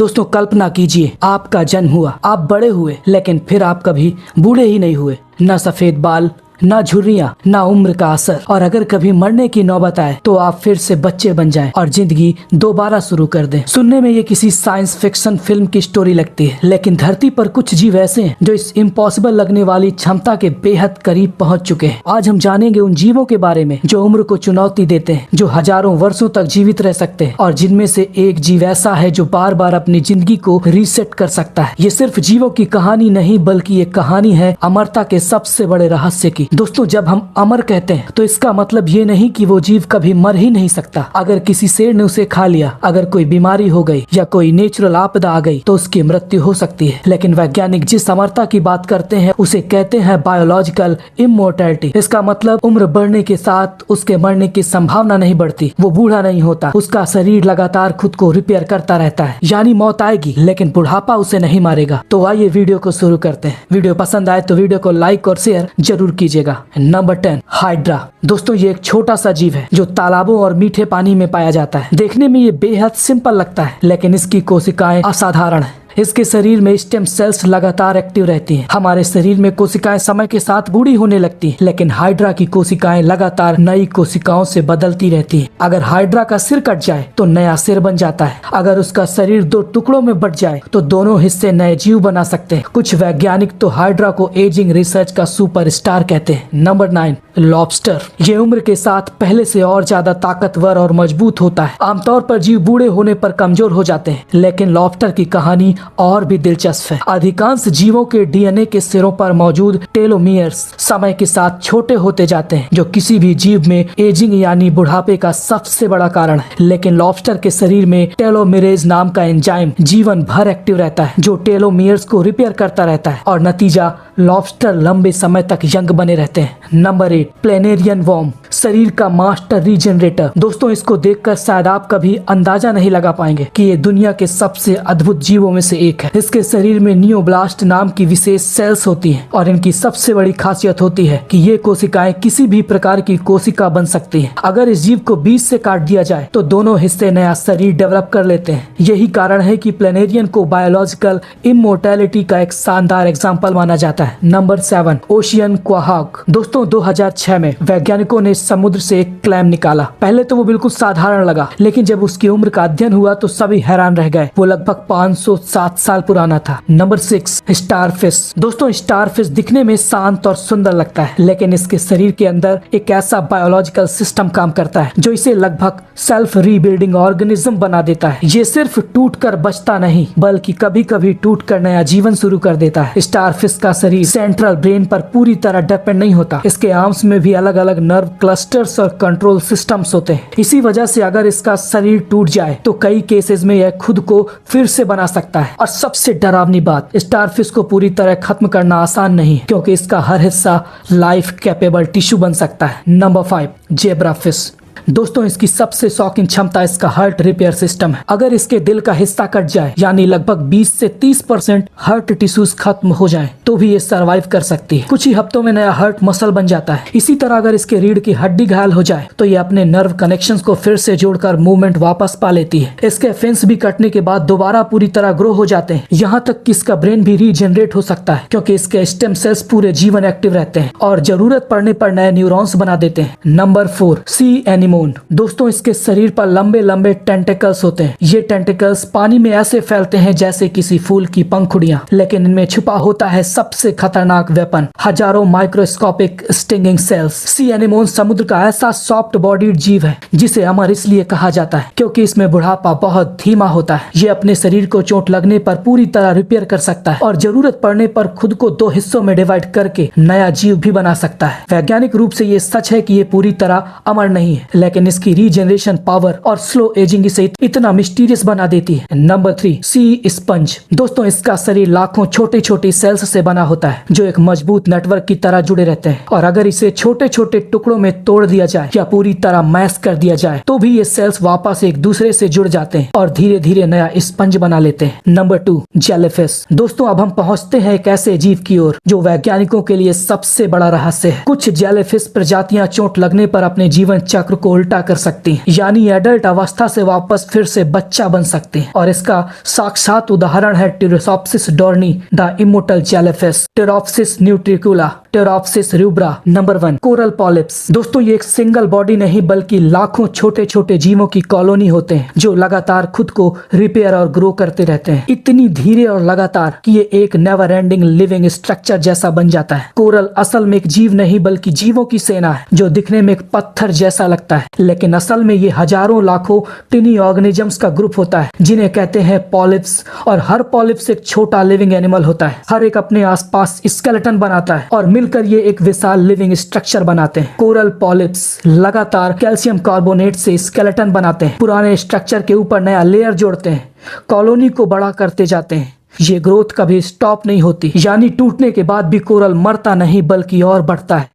दोस्तों कल्पना कीजिए, आपका जन्म हुआ, आप बड़े हुए, लेकिन फिर आप कभी बूढ़े ही नहीं हुए। ना सफेद बाल, ना झुर्रियां, ना उम्र का असर। और अगर कभी मरने की नौबत आए तो आप फिर से बच्चे बन जाएं और जिंदगी दोबारा शुरू कर दें। सुनने में ये किसी साइंस फिक्शन फिल्म की स्टोरी लगती है, लेकिन धरती पर कुछ जीव ऐसे हैं जो इस इम्पॉसिबल लगने वाली क्षमता के बेहद करीब पहुंच चुके हैं। आज हम जानेंगे उन जीवों के बारे में जो उम्र को चुनौती देते हैं, जो हजारों वर्षों तक जीवित रह सकते हैं, और जिनमें से एक जीव ऐसा है जो बार बार अपनी जिंदगी को रीसेट कर सकता है। ये सिर्फ जीवों की कहानी नहीं, बल्कि एक कहानी है अमरता के सबसे बड़े रहस्य की। दोस्तों जब हम अमर कहते हैं तो इसका मतलब ये नहीं कि वो जीव कभी मर ही नहीं सकता। अगर किसी शेर ने उसे खा लिया, अगर कोई बीमारी हो गई या कोई नेचुरल आपदा आ गई तो उसकी मृत्यु हो सकती है। लेकिन वैज्ञानिक जिस अमरता की बात करते हैं उसे कहते हैं बायोलॉजिकल इमोर्टैलिटी। इसका मतलब उम्र बढ़ने के साथ उसके मरने की संभावना नहीं बढ़ती, वो बूढ़ा नहीं होता, उसका शरीर लगातार खुद को रिपेयर करता रहता है। यानी मौत आएगी लेकिन बुढ़ापा उसे नहीं मारेगा। तो आइए वीडियो को शुरू करते हैं। वीडियो पसंद आए तो वीडियो को लाइक और शेयर जरूर कीजिएगा। Number 10, hydra. दोस्तों ये एक छोटा सा जीव है जो तालाबों और मीठे पानी में पाया जाता है। देखने में ये बेहद सिंपल लगता है, लेकिन इसकी कोशिकाएं असाधारण है। इसके शरीर में स्टेम सेल्स लगातार एक्टिव रहती हैं। हमारे शरीर में कोशिकाएं समय के साथ बूढ़ी होने लगती हैं, लेकिन हाइड्रा की कोशिकाएं लगातार नई कोशिकाओं से बदलती रहती हैं। अगर हाइड्रा का सिर कट जाए तो नया सिर बन जाता है। अगर उसका शरीर दो टुकड़ों में बट जाए तो दोनों हिस्से नए जीव बना सकते हैं। कुछ वैज्ञानिक तो हाइड्रा को एजिंग रिसर्च का सुपरस्टार कहते हैं। Number 9, lobster. ये उम्र के साथ पहले से और ज्यादा ताकतवर और मजबूत होता है। आमतौर पर जीव बूढ़े होने पर कमजोर हो जाते हैं, लेकिन लॉबस्टर की कहानी और भी दिलचस्प है। अधिकांश जीवों के डीएनए के सिरों पर मौजूद टेलोमियर्स समय के साथ छोटे होते जाते हैं, जो किसी भी जीव में एजिंग यानी बुढ़ापे का सबसे बड़ा कारण है। लेकिन लॉबस्टर के शरीर में टेलोमेरेज नाम का एंजाइम जीवन भर एक्टिव रहता है, जो टेलोमियर्स को रिपेयर करता रहता है, और नतीजा लॉबस्टर लंबे समय तक यंग बने रहते हैं। Number 8, planarian worm. शरीर का मास्टर रीजनरेटर। दोस्तों इसको देखकर शायद आप कभी अंदाजा नहीं लगा पाएंगे कि ये दुनिया के सबसे अद्भुत जीवों में से एक है। इसके शरीर में नियोब्लास्ट नाम की विशेष सेल्स होती हैं, और इनकी सबसे बड़ी खासियत होती है कि ये कोशिकाएं किसी भी प्रकार की कोशिका बन सकती हैं। अगर इस जीव को बीच से काट दिया जाए तो दोनों हिस्से नया शरीर डेवलप कर लेते हैं। यही कारण है कि प्लेनेरियन को बायोलॉजिकल इमोर्टैलिटी का एक शानदार एग्जाम्पल माना जाता है। Number 7, ocean quahog. दोस्तों 2006 में वैज्ञानिकों ने समुद्र से एक क्लैम निकाला। पहले तो वो बिल्कुल साधारण लगा, लेकिन जब उसकी उम्र का अध्ययन हुआ तो सभी हैरान रह गए। वो लगभग 507 साल पुराना था। Number 6, starfish. दोस्तों स्टारफिश दिखने में शांत और सुंदर लगता है, लेकिन इसके शरीर के अंदर एक ऐसा बायोलॉजिकल सिस्टम काम करता है जो इसे लगभग सेल्फ रीबिल्डिंग ऑर्गेनिज्म बना देता है। ये सिर्फ टूट कर बचता नहीं, बल्कि कभी कभी टूट कर नया जीवन शुरू कर देता है। स्टारफिश का शरीर सेंट्रल ब्रेन पर पूरी तरह डिपेंड नहीं होता। इसके आर्म्स में भी अलग अलग नर्व क्लस्टर्स और कंट्रोल सिस्टम्स होते हैं। इसी वजह से अगर इसका शरीर टूट जाए तो कई केसेस में यह खुद को फिर से बना सकता है। और सबसे डरावनी बात, स्टारफिश को पूरी तरह खत्म करना आसान नहीं है, क्योंकि इसका हर हिस्सा लाइफ कैपेबल टिश्यू बन सकता है। Number 5, zebrafish. दोस्तों इसकी सबसे शॉकिंग क्षमता इसका हार्ट रिपेयर सिस्टम है। अगर इसके दिल का हिस्सा कट जाए, यानी लगभग 20 से 30% हार्ट टिश्यूज खत्म हो जाएं, तो भी ये सरवाइव कर सकती है। कुछ ही हफ्तों में नया हार्ट मसल बन जाता है। इसी तरह अगर इसके रीढ़ की हड्डी घायल हो जाए तो ये अपने नर्व कनेक्शंस को फिर से जोड़कर मूवमेंट वापस पा लेती है। इसके फेंस भी कटने के बाद दोबारा पूरी तरह ग्रो हो जाते हैं। यहाँ तक कि इसका ब्रेन भी रीजनरेट हो सकता है, क्योंकि इसके स्टेम सेल्स पूरे जीवन एक्टिव रहते हैं और जरूरत पड़ने पर नए न्यूरॉन्स बना देते हैं। नंबर 4, सी एनिमोन। दोस्तों इसके शरीर पर लंबे लंबे टेंटिकल्स होते हैं। ये टेंटिकल्स पानी में ऐसे फैलते हैं जैसे किसी फूल की पंखुड़ियां, लेकिन इनमें छुपा होता है सबसे खतरनाक वेपन, हजारों माइक्रोस्कोपिक स्टिंगिंग सेल्स। सी एनिमोन समुद्र का ऐसा सॉफ्ट बॉडीड जीव है जिसे अमर इसलिए कहा जाता है क्योंकि इसमें बुढ़ापा बहुत धीमा होता है। ये अपने शरीर को चोट लगने पर पूरी तरह रिपेयर कर सकता है और जरूरत पड़ने पर खुद को 2 हिस्सों में डिवाइड करके नया जीव भी बना सकता है। वैज्ञानिक रूप से ये सच है कि ये पूरी तरह अमर नहीं है, लेकिन इसकी रीजनरेशन पावर और स्लो एजिंग इसे इतना मिस्टीरियस बना देती है। नंबर 3, सी स्पंज। दोस्तों इसका शरीर लाखों छोटे छोटे सेल्स से बना होता है जो एक मजबूत नेटवर्क की तरह जुड़े रहते हैं, और अगर इसे छोटे छोटे टुकड़ों में तोड़ दिया जाए या पूरी तरह मैश कर दिया जाए तो भी ये सेल्स वापस एक दूसरे से जुड़ जाते हैं और धीरे धीरे नया स्पंज बना लेते हैं। Number 2, jellyfish. दोस्तों अब हम पहुंचते हैं एक ऐसे जीव की ओर जो वैज्ञानिकों के लिए सबसे बड़ा रहस्य है। कुछ जेलीफिश प्रजातियां चोट लगने पर अपने जीवन चक्र को को उल्टा कर सकती हैं, यानी एडल्ट अवस्था से वापस फिर से बच्चा बन सकते हैं। और इसका साक्षात उदाहरण है Turritopsis dohrnii, the immortal jellyfish, Turritopsis nutricula, Turritopsis rubra. Number 1, coral polyps. दोस्तों ये एक सिंगल बॉडी नहीं बल्कि लाखों छोटे छोटे जीवों की कॉलोनी होते हैं जो लगातार खुद को रिपेयर और ग्रो करते रहते हैं, इतनी धीरे और लगातार कि ये एक नेवर एंडिंग लिविंग स्ट्रक्चर जैसा बन जाता है। कोरल असल में एक जीव नहीं बल्कि जीवों की सेना है जो दिखने में एक पत्थर जैसा लगता है, लेकिन असल में ये हजारों लाखों टिनी ऑर्गेनिजम्स का ग्रुप होता है जिन्हें कहते हैं पॉलिप्स। और हर पॉलिप्स एक छोटा लिविंग एनिमल होता है, हर एक अपने आसपास स्केलेटन बनाता है और मिलकर ये एक विशाल लिविंग स्ट्रक्चर बनाते हैं। कोरल पॉलिप्स लगातार कैल्शियम कार्बोनेट से स्केलेटन बनाते हैं, पुराने स्ट्रक्चर के ऊपर नया लेयर जोड़ते हैं, कॉलोनी को बड़ा करते जाते हैं। ये ग्रोथ कभी स्टॉप नहीं होती, यानी टूटने के बाद भी कोरल मरता नहीं बल्कि और बढ़ता है।